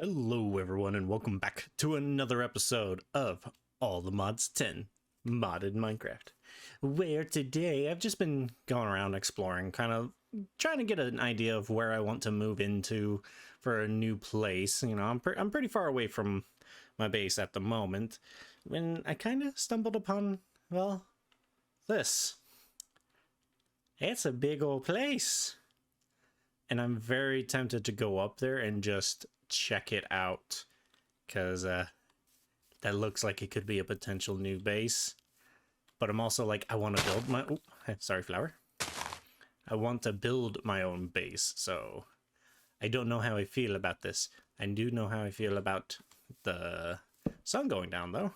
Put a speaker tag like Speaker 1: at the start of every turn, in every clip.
Speaker 1: Hello everyone and welcome back to another episode of All the Mods 10 Modded Minecraft, where today I've just been going around exploring, kind of trying to get an idea of where I want to move into for a new place. You know, I'm pretty far away from my base at the moment when I kind of stumbled upon, well, this. It's a big old place. And I'm very tempted to go up there and just check it out, because that looks like it could be a potential new base. But I'm also like, I want to build my sorry, flower. I want to build my own base, so I don't know how I feel about this. I do know how I feel about the sun going down though.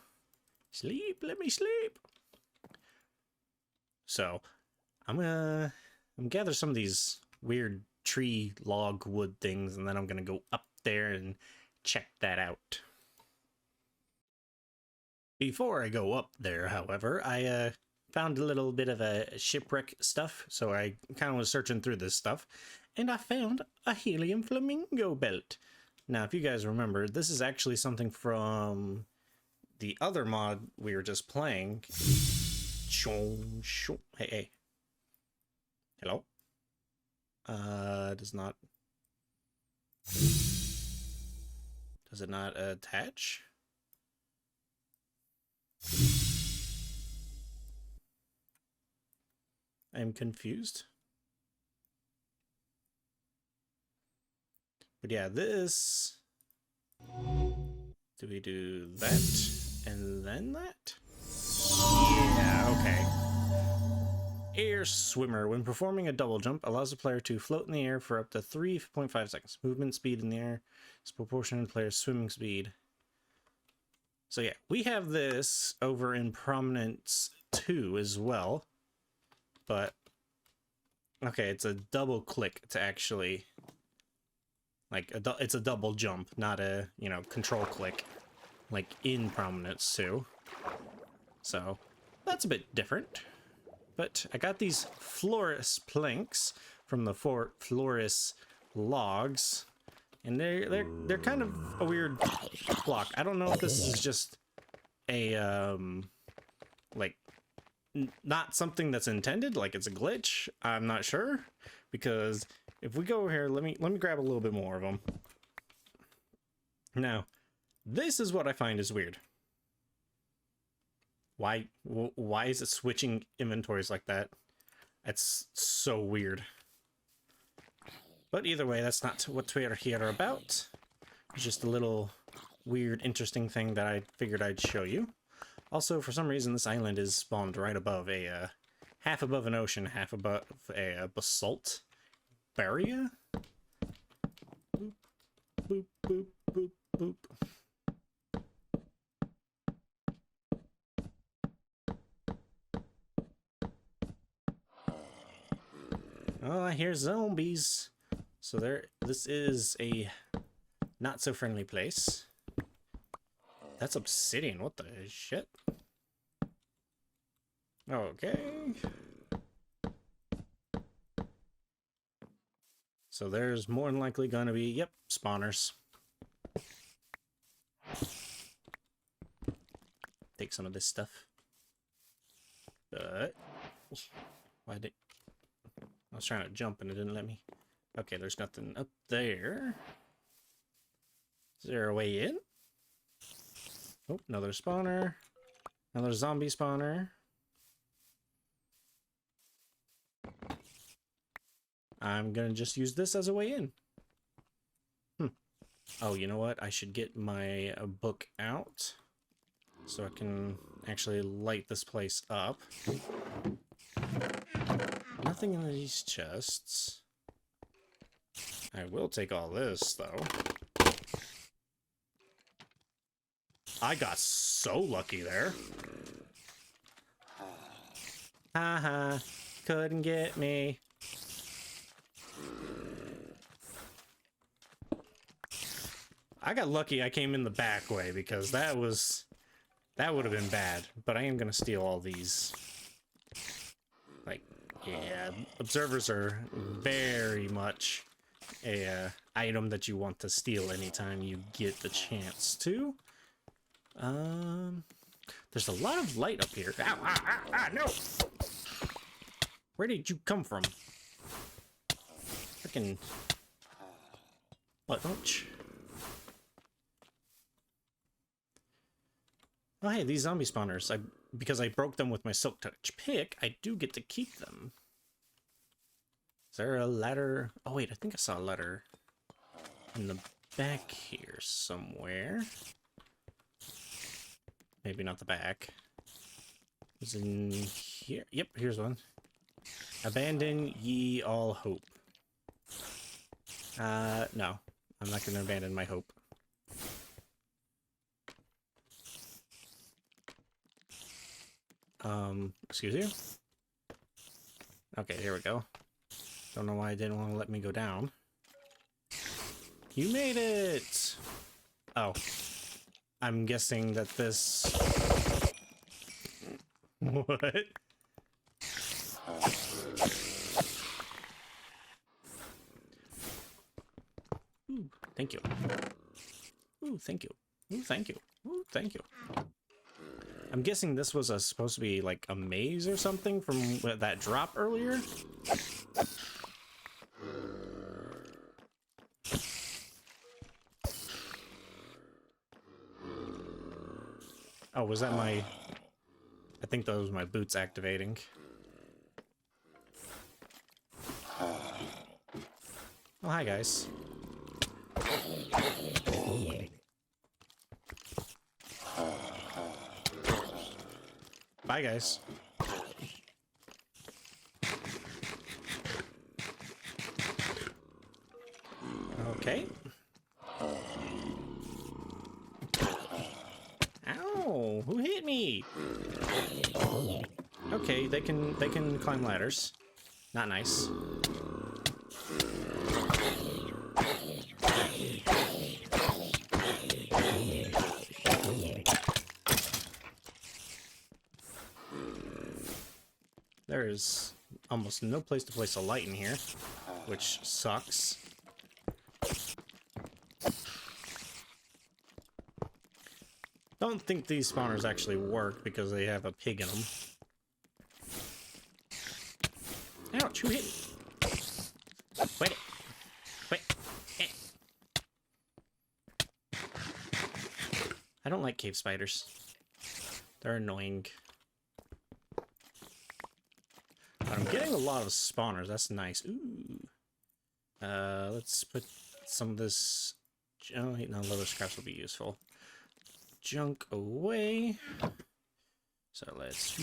Speaker 1: Sleep, let me sleep. So I'm gather some of these weird tree log wood things, and then I'm gonna go up there and check that out. Before I go up there, however, I found a little bit of a shipwreck stuff, so I kind of was searching through this stuff, and I found a helium flamingo belt. Now, if you guys remember, this is actually something from the other mod we were just playing. Hey. Hello? Does it not attach? I'm confused. But yeah, this... Do we do that and then that? Yeah, okay. Air swimmer. When performing a double jump, allows the player to float in the air for up to 3.5 seconds. Movement speed in the air is proportional to the player's swimming speed. So yeah, we have this over in Prominence 2 as well. But, okay, it's a double click to actually, like, it's a double jump, not a, you know, control click, like in Prominence 2. So, that's a bit different. But I got these Floris planks from the Floris logs, and they're kind of a weird block. I don't know if this is just a like not something that's intended, like it's a glitch. I'm not sure, because if we go here, let me grab a little bit more of them. Now, this is what I find is weird. Why is it switching inventories like that? That's so weird. But either way, that's not what we're here about. It's just a little weird, interesting thing that I figured I'd show you. Also, for some reason, this island is spawned right above a, half above an ocean, half above a basalt barrier. Boop, boop, boop, boop, boop. Oh, I hear zombies. So this is a not so friendly place. That's obsidian, what the shit? Okay. So there's more than likely gonna be, yep, spawners. Take some of this stuff. But why did I was trying to jump and it didn't let me. Okay, there's nothing up there. Is there a way in? Oh, another spawner. Another zombie spawner. I'm gonna just use this as a way in. Oh, you know what? I should get my book out so I can actually light this place up. Nothing in these chests. I will take all this, though. I got so lucky there. Haha, couldn't get me. I got lucky I came in the back way, because that would have been bad. But I am gonna steal all these. Like, yeah, observers are very much a item that you want to steal anytime you get the chance to. There's a lot of light up here. Ow, no! Where did you come from? Frickin' butt munch. Oh hey, these zombie spawners. Because I broke them with my Silk Touch pick, I do get to keep them. Is there a ladder? Oh wait, I think I saw a ladder in the back here somewhere. Maybe not the back. It's in here. Yep, here's one. Abandon ye all hope. No. I'm not gonna abandon my hope. Excuse you? Okay, here we go. Don't know why it didn't want to let me go down. You made it! Oh. I'm guessing that this... What? Ooh, thank you. Ooh, thank you. Ooh, thank you. Ooh, thank you. I'm guessing this was supposed to be like a maze or something from that drop earlier. Oh, was that my... I think that was my boots activating. Oh, hi, guys. Bye, guys. Okay. Ow! Who hit me? Okay, they can climb ladders. Not nice. There is almost no place to place a light in here, which sucks. Don't think these spawners actually work because they have a pig in them. Ouch, who hit me? Wait it. Wait. I don't like cave spiders. They're annoying. But I'm getting a lot of spawners. That's nice. Ooh. Let's put some of this... Oh, no, leather scraps will be useful. Junk away. So let's...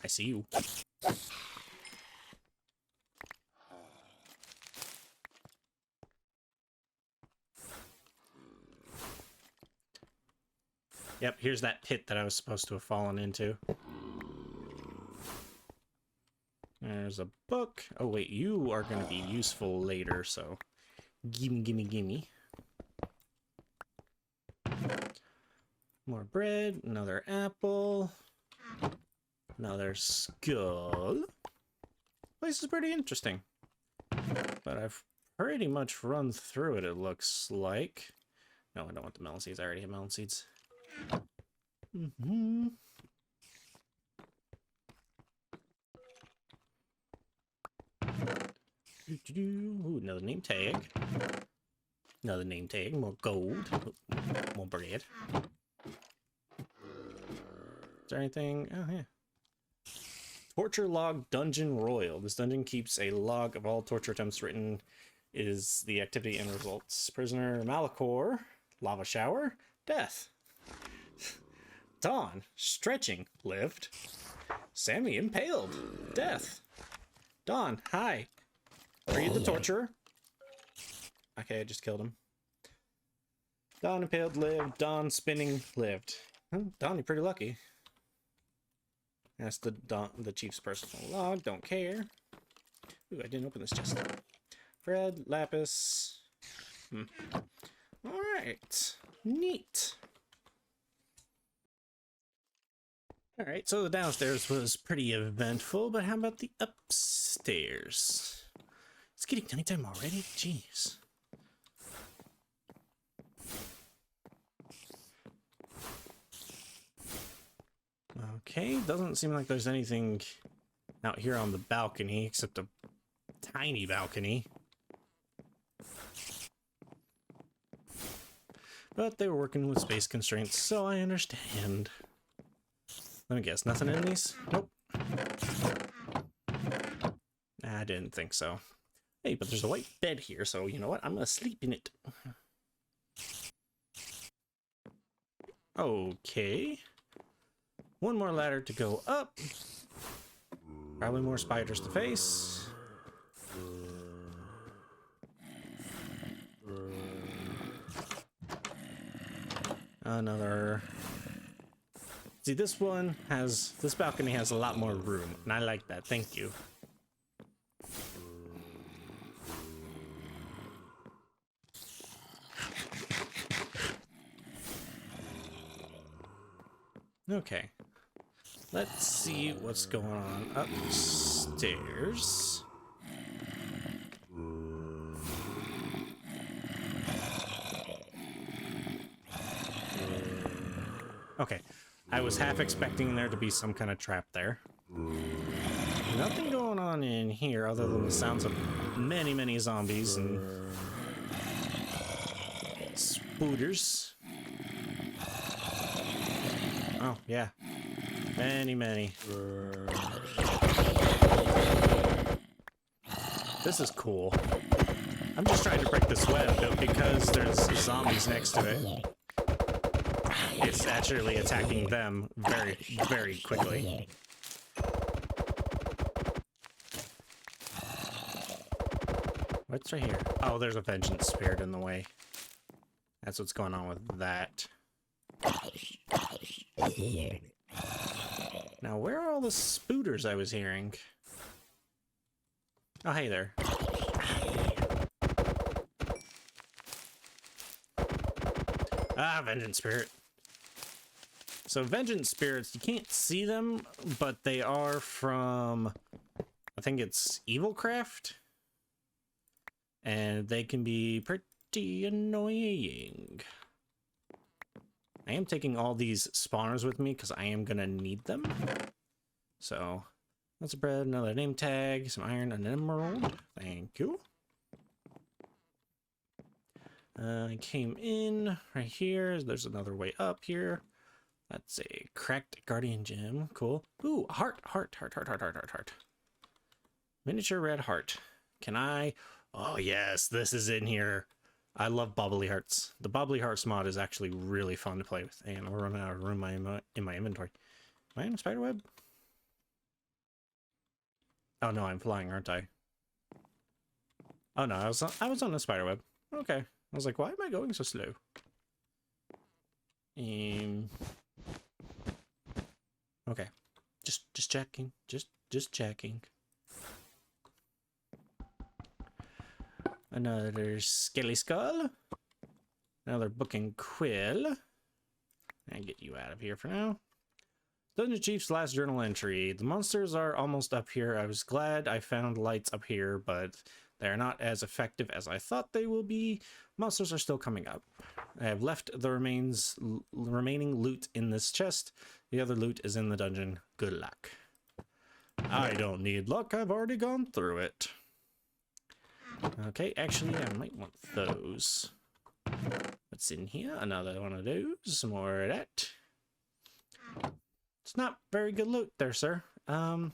Speaker 1: I see you. Yep, here's that pit that I was supposed to have fallen into. There's a book. Oh wait, you are going to be useful later, so... Gimme, gimme, gimme. More bread, another apple, another skull. Place is pretty interesting. But I've pretty much run through it, it looks like. No, I don't want the melon seeds. I already have melon seeds. Ooh, another name tag. Another name tag. More gold. More bread. Is there anything? Oh, yeah. Torture log dungeon royal. This dungeon keeps a log of all torture attempts. Written is the activity and results. Prisoner Malachor. Lava shower. Death. Dawn. Stretching. Lived. Sammy impaled. Death. Dawn. Hi. Are you the torturer? Okay, I just killed him. Dawn impaled. Lived. Dawn spinning. Lived. Dawn, you're pretty lucky. That's the chief's personal log. Don't care. Ooh, I didn't open this chest. Bread, lapis. Alright. Neat. All right, so the downstairs was pretty eventful, but how about the upstairs? It's getting nighttime already? Jeez. Okay, doesn't seem like there's anything out here on the balcony except a tiny balcony. But they were working with space constraints, so I understand. Let me guess, nothing in these? Nope. I didn't think so. Hey, but there's a white bed here, so you know what? I'm gonna sleep in it. Okay. One more ladder to go up. Probably more spiders to face. Another. See, this balcony has a lot more room, and I like that. Thank you. Okay. Let's see what's going on upstairs. Okay. I was half expecting there to be some kind of trap there. Nothing going on in here other than the sounds of many, many zombies and spooters. Oh, yeah. Many, many. This is cool. I'm just trying to break this web, though, because there's zombies next to it. It's actually attacking them very, very quickly. What's right here? Oh, there's a vengeance spirit in the way. That's what's going on with that. Now, where are all the spooters I was hearing? Oh, hey there. Ah, vengeance spirit. So vengeance spirits, you can't see them, but they are from, I think it's Evilcraft. And they can be pretty annoying. I am taking all these spawners with me because I am going to need them. So, lots of bread, another name tag, some iron, an emerald. Thank you. I came in right here. There's another way up here. That's a cracked guardian gem. Cool. Ooh, heart. Miniature red heart. Can I? Oh, yes, this is in here. I love bobbly hearts. The bobbly hearts mod is actually really fun to play with. And we're running out of room in my inventory. Am I in a spider web? Oh no, I'm flying, aren't I? Oh no, I was on a spider web. Okay. I was like, why am I going so slow? Okay. Just checking. Just checking. Another skelly skull. Another book and quill. And get you out of here for now. Dungeon Chief's last journal entry. The monsters are almost up here. I was glad I found lights up here, but they're not as effective as I thought they will be. Monsters are still coming up. I have left the remaining loot in this chest. The other loot is in the dungeon. Good luck. I don't need luck. I've already gone through it. Okay, actually, I might want those. What's in here? Another one of those. Some more of that. It's not very good loot there, sir. I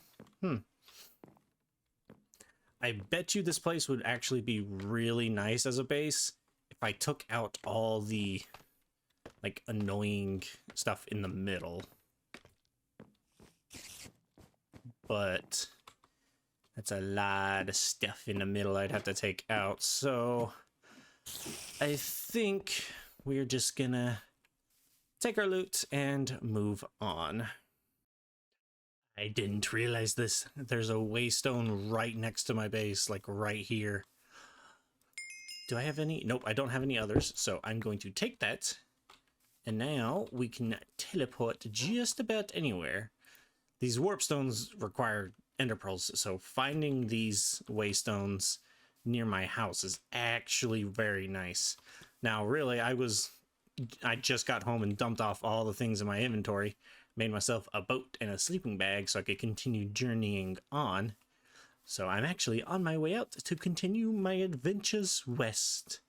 Speaker 1: bet you this place would actually be really nice as a base if I took out all the, like, annoying stuff in the middle. But that's a lot of stuff in the middle I'd have to take out. So I think we're just gonna take our loot and move on. I didn't realize this. There's a waystone right next to my base, like right here. Do I have any? Nope, I don't have any others. So I'm going to take that. And now we can teleport just about anywhere. these warp stones require ender pearls, so finding these waystones near my house is actually very nice. Now, really, I just got home and dumped off all the things in my inventory, made myself a boat and a sleeping bag so I could continue journeying on. So I'm actually on my way out to continue my adventures west.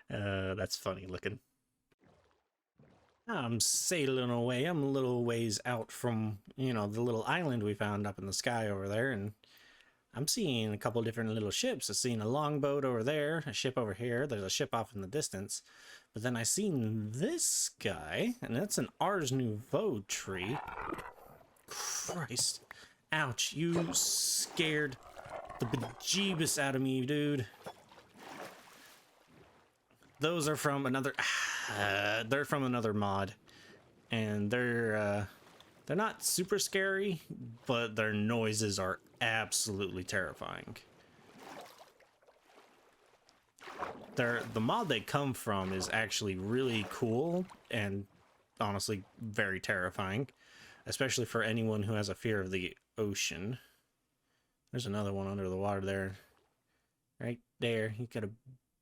Speaker 1: That's funny looking. I'm sailing away. I'm a little ways out from, the little island we found up in the sky over there, and I'm seeing a couple different little ships. I've seen a longboat over there, a ship over here. There's a ship off in the distance. But then I seen this guy, and that's an Ars Nouveau tree. Christ. Ouch, you scared the bejeebus out of me, dude. Those are from another... they're from another mod. And they're not super scary, but their noises are absolutely terrifying. The mod they come from is actually really cool and honestly very terrifying, especially for anyone who has a fear of the ocean. There's another one under the water there. Right there. He's got a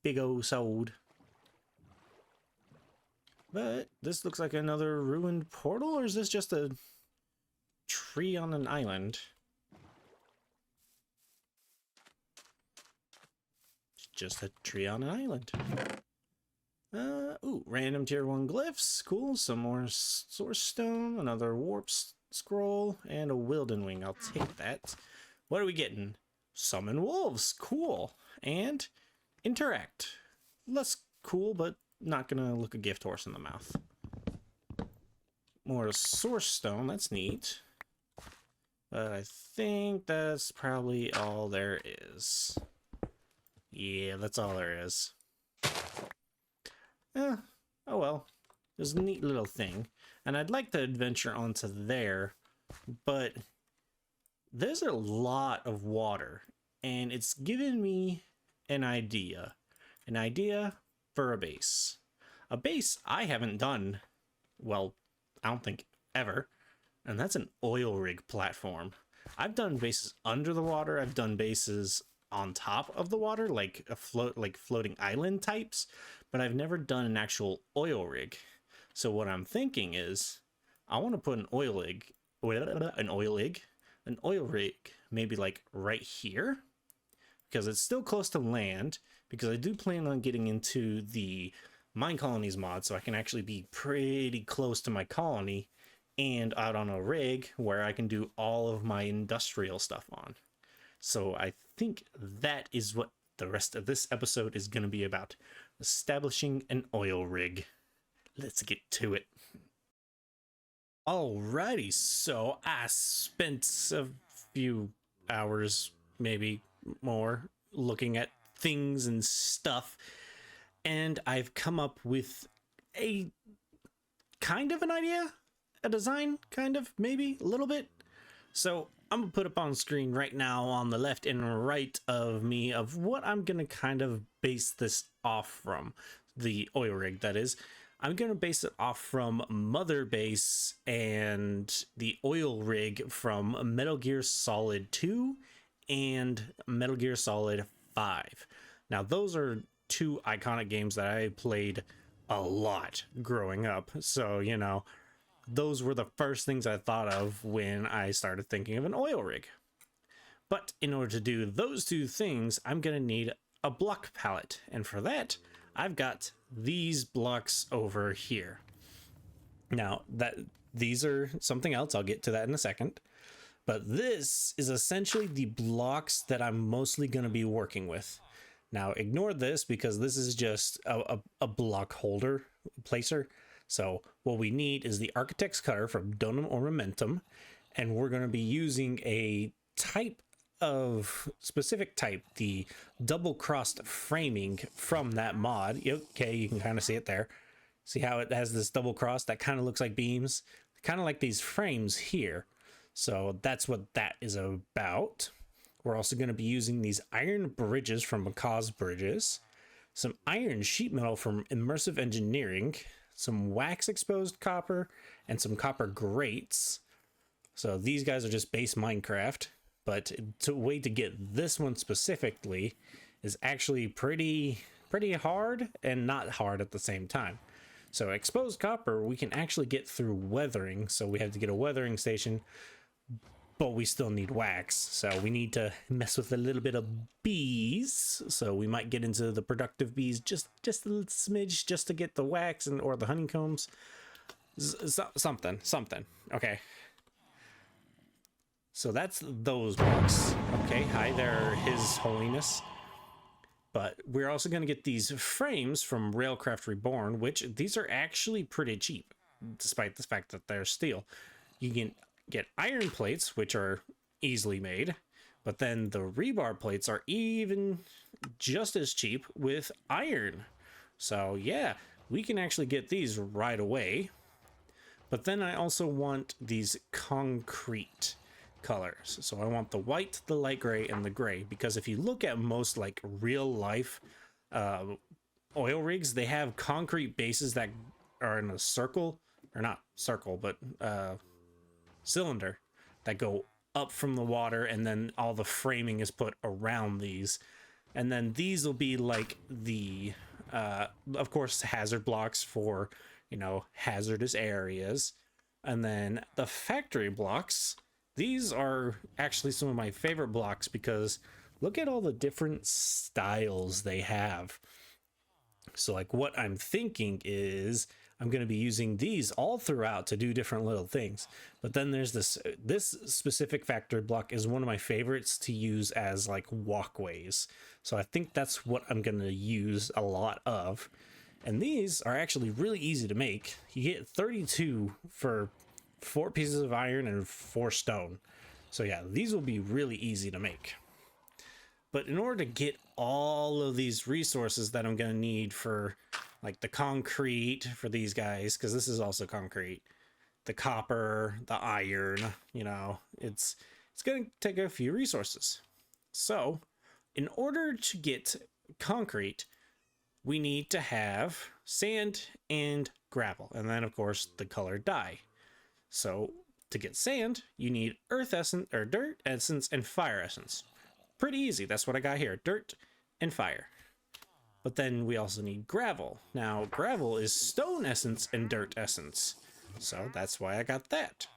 Speaker 1: big old sword. But this looks like another ruined portal, or is this just a tree on an island? Just a tree on an island. Ooh, random tier 1 glyphs. Cool. Some more source stone, another warp scroll, and a Wilden Wing. I'll take that. What are we getting? Summon wolves. Cool. And interact. Less cool, but not gonna look a gift horse in the mouth. More source stone. That's neat. But I think that's probably all there is. Yeah, that's all there is. Oh well. It was a neat little thing. And I'd like to adventure onto there, but there's a lot of water, and it's given me an idea. An idea for a base. A base I haven't done, well, I don't think ever, and that's an oil rig platform. I've done bases under the water, I've done bases on top of the water, like floating island types, but I've never done an actual oil rig. So what I'm thinking is I want to put an oil rig maybe like right here, because it's still close to land, because I do plan on getting into the Mine Colonies mod, so I can actually be pretty close to my colony and out on a rig where I can do all of my industrial stuff on. So I think that is what the rest of this episode is going to be about. Establishing an oil rig. Let's get to it. Alrighty, so I spent a few hours, maybe more, looking at things and stuff, and I've come up with a kind of an idea, a design, kind of, maybe, a little bit. So I'm gonna put up on screen right now on the left and right of me of what I'm gonna kind of base this off from. The oil rig, that is. I'm gonna base it off from Mother Base and the oil rig from Metal Gear Solid 2 and Metal Gear Solid 5. Now those are two iconic games that I played a lot growing up, so those were the first things I thought of when I started thinking of an oil rig. But in order to do those two things, I'm gonna need a block palette, and for that I've got these blocks over here. Now these are something else, I'll get to that in a second, but this is essentially the blocks that I'm mostly going to be working with. Now ignore this because this is just a block holder placer. So what we need is the Architect's Cutter from Donum Ornamentum, and we're going to be using a specific type, the double crossed framing from that mod. Okay, you can kind of see it there. See how it has this double cross that kind of looks like beams, kind of like these frames here. So that's what that is about. We're also going to be using these iron bridges from Macaw's Bridges, some iron sheet metal from Immersive Engineering, some wax exposed copper, and some copper grates. So these guys are just base Minecraft, but the way to get this one specifically is actually pretty hard and not hard at the same time. So exposed copper we can actually get through weathering, so we have to get a weathering station, but we still need wax, so we need to mess with a little bit of bees. So we might get into the productive bees just a little smidge just to get the wax and or the honeycombs. Something. Okay. So that's those blocks. Okay, hi there, His Holiness. But we're also going to get these frames from Railcraft Reborn, which these are actually pretty cheap, despite the fact that they're steel. You can get iron plates, which are easily made, but then the rebar plates are even just as cheap with iron. So yeah, we can actually get these right away. But then I also want these concrete colors. So I want the white, the light gray, and the gray, because if you look at most like real life oil rigs, they have concrete bases that are in a circle, or not circle, but cylinder that go up from the water, and then all the framing is put around these, and then these will be like the of course hazard blocks for, you know, hazardous areas. And then the factory blocks, these are actually some of my favorite blocks because look at all the different styles they have. So like what I'm thinking is I'm going to be using these all throughout to do different little things. But then there's this specific factory block is one of my favorites to use as like walkways. So I think that's what I'm going to use a lot of. And these are actually really easy to make. You get 32 for 4 pieces of iron and 4 stone. So yeah, these will be really easy to make. But in order to get all of these resources that I'm going to need for like the concrete for these guys, because this is also concrete, the copper, the iron, you know, it's going to take a few resources. So in order to get concrete, we need to have sand and gravel, and then of course the color dye. So to get sand, you need earth essence, or dirt essence, and fire essence. Pretty easy. That's what I got here, dirt and fire. But then we also need gravel. Now gravel is stone essence and dirt essence, so that's why I got that.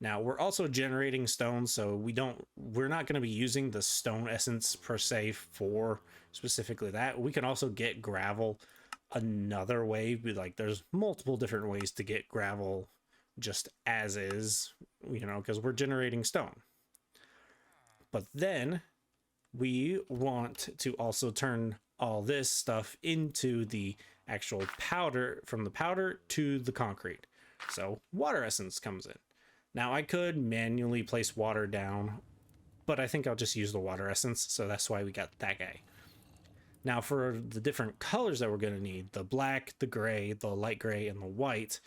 Speaker 1: Now we're also generating stone, so we're not going to be using the stone essence per se for specifically that. We can also get gravel another way. Like there's multiple different ways to get gravel just as is, you know, because we're generating stone. But then we want to also turn all this stuff into the actual powder, from the powder to the concrete. So water essence comes in. Now I could manually place water down, but I think I'll just use the water essence. So that's why we got that guy. Now for the different colors that we're going to need, the black, the gray, the light gray, and the white,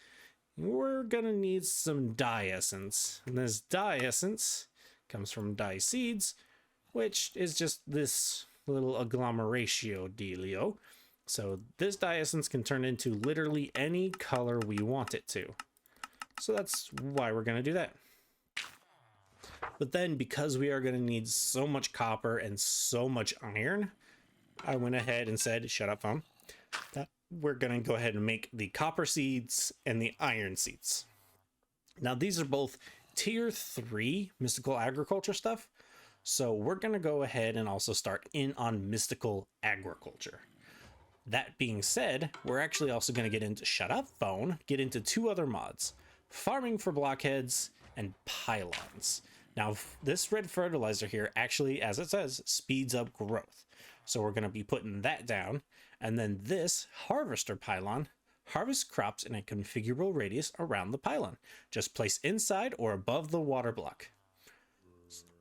Speaker 1: we're going to need some dye essence. And this dye essence comes from dye seeds, which is just this little agglomeratio dealio. So this dye essence can turn into literally any color we want it to. So that's why we're going to do that. But then because we are going to need so much copper and so much iron, I went ahead and said, shut up, phone, that we're going to go ahead and make the copper seeds and the iron seeds. Now these are both tier 3 mystical agriculture stuff. So we're going to go ahead and also start in on mystical agriculture. That being said, we're actually also going to get into shut up phone, get into 2 other mods, farming for blockheads and pylons. Now this red fertilizer here actually, as it says, speeds up growth. So we're going to be putting that down. And then this harvester pylon harvests crops in a configurable radius around the pylon. Just place inside or above the water block.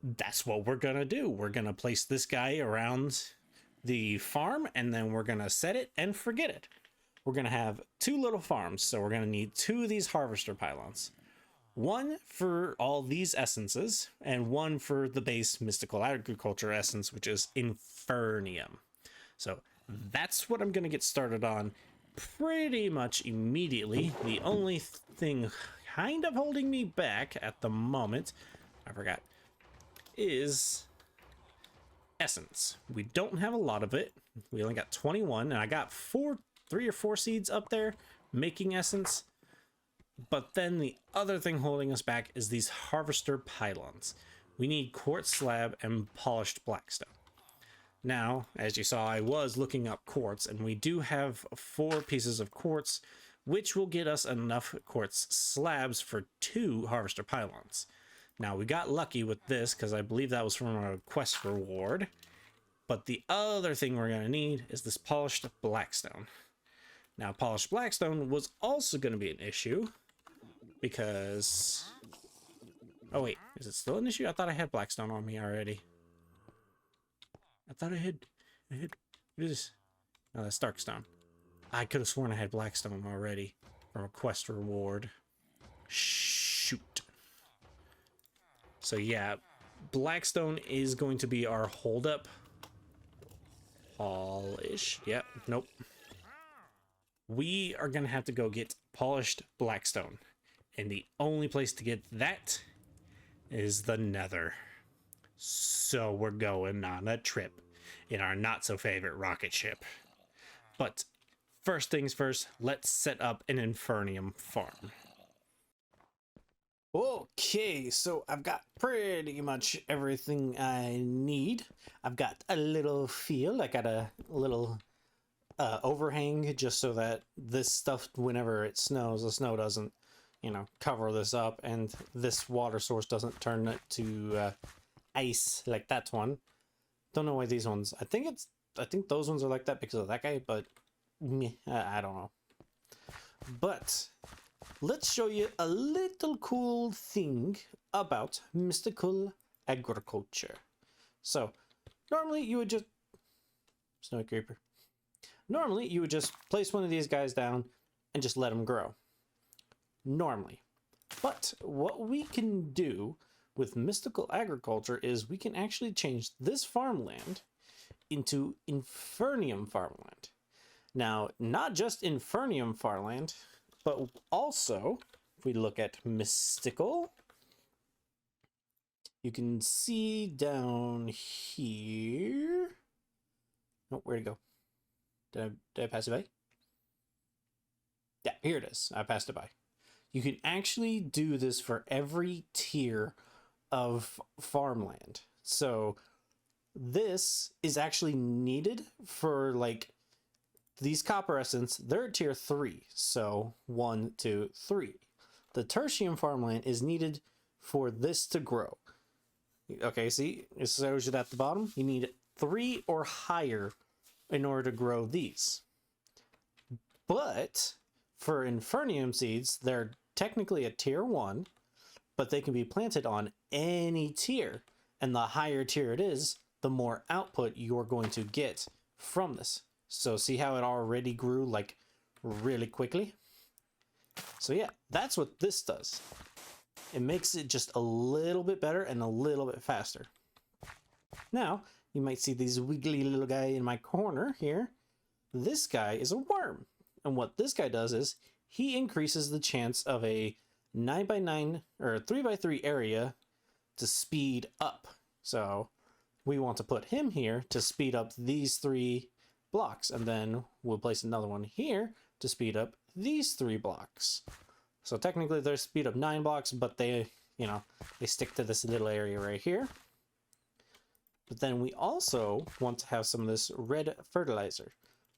Speaker 1: That's what we're going to do. We're going to place this guy around the farm, and then we're going to set it and forget it. We're going to have 2 little farms. So we're going to need 2 of these harvester pylons. 1 for all these essences, and 1 for the base mystical agriculture essence, which is Infernium. So that's what I'm going to get started on pretty much immediately. The only thing kind of holding me back at the moment, I forgot, is essence. We don't have a lot of it. We only got 21, and I got 3 or 4 seeds up there making essence. But then the other thing holding us back is these harvester pylons. We need quartz slab and polished blackstone. Now, as you saw, I was looking up quartz, and we do have 4 pieces of quartz, which will get us enough quartz slabs for 2 harvester pylons. Now, we got lucky with this because I believe that was from a quest reward. But the other thing we're going to need is this polished blackstone. Now, polished blackstone was also going to be an issue because... Oh, wait. Is it still an issue? I thought I had blackstone on me already. I thought I had... What is this? Oh, that's darkstone. I could have sworn I had blackstone already from a quest reward. Shoot. So yeah, blackstone is going to be our holdup. Polish. Yep. Nope. We are going to have to go get polished blackstone. And the only place to get that is the Nether. So we're going on a trip in our not so favorite rocket ship. But first things first, let's set up an Infernium farm. Okay, so I've got pretty much everything I need. I've got a little field. I got a little overhang just so that this stuff, whenever it snows, the snow doesn't, you know, cover this up, and this water source doesn't turn it to ice like that one. Don't know why these ones. I think those ones are like that because of that guy, but meh, I don't know. But let's show you a little cool thing about mystical agriculture. So, normally you would just... Snowy creeper. Normally you would just place one of these guys down and just let them grow. Normally. But what we can do with mystical agriculture is we can actually change this farmland into Infernium farmland. Now, not just Infernium farmland, but also, if we look at mystical, you can see down here. Oh, where'd it go? Did I pass it by? Yeah, here it is. I passed it by. You can actually do this for every tier of farmland. So this is actually needed for, like, these copper essence. They're at tier 3. So 1, 2, 3. The tertium farmland is needed for this to grow. Okay, see, it shows you at the bottom. You need 3 or higher in order to grow these. But for Infernium seeds, they're technically a tier 1, but they can be planted on any tier. And the higher tier it is, the more output you're going to get from this. So see how it already grew like really quickly? So yeah, that's what this does. It makes it just a little bit better and a little bit faster. Now, you might see this wiggly little guy in my corner here. This guy is a worm. And what this guy does is he increases the chance of a 9x9 or 3x3 area to speed up. So we want to put him here to speed up these 3 blocks, and then we'll place another one here to speed up these 3 blocks. So technically they're speed up 9 blocks, but they, you know, they stick to this little area right here. But then we also want to have some of this red fertilizer.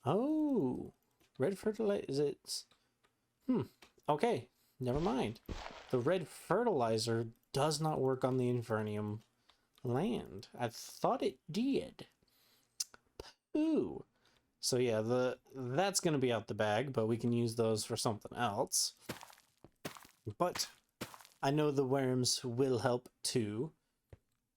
Speaker 1: Oh, red fertilizer, is it? Okay, never mind. The red fertilizer does not work on the Infernium land. I thought it did. Ooh. So yeah, that's going to be out the bag, but we can use those for something else. But I know the worms will help too.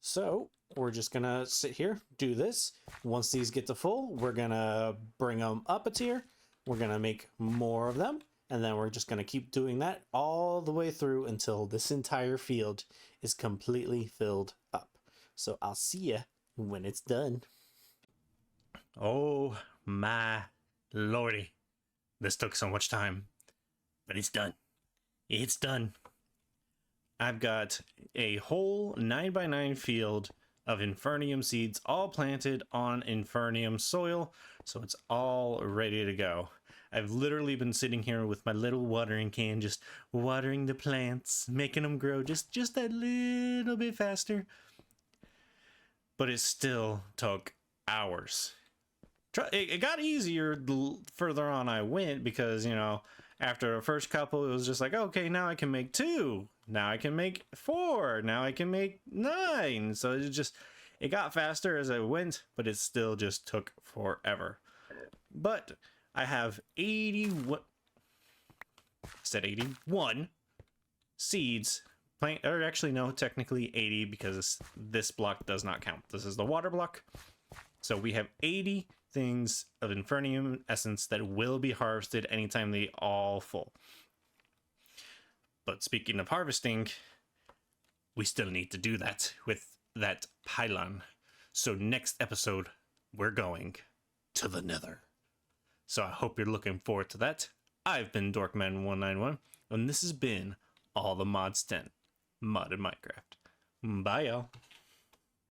Speaker 1: So we're just going to sit here, do this. Once these get to full, we're going to bring them up a tier. We're going to make more of them. And then we're just going to keep doing that all the way through until this entire field is completely filled up. So I'll see you when it's done. Oh my lordy. This took so much time, but it's done. It's done. I've got a whole 9x9 field of Infernium seeds all planted on Infernium soil, so it's all ready to go. I've literally been sitting here with my little watering can, just watering the plants, making them grow just that little bit faster. But it still took hours. It got easier the further on I went because, you know, after the first couple, it was just like, okay, now I can make 2. Now I can make 4. Now I can make 9. So it got faster as I went, but it still just took forever. But I have 81 seeds. Or actually, no, technically 80 because this block does not count. This is the water block. So we have 80 things of Infernium essence that will be harvested anytime they all full. But speaking of harvesting, we still need to do that with that pylon. So next episode, we're going to the Nether. So I hope you're looking forward to that. I've been Dorkman191, and this has been All the Mods 10 Modded Minecraft. Bye, y'all.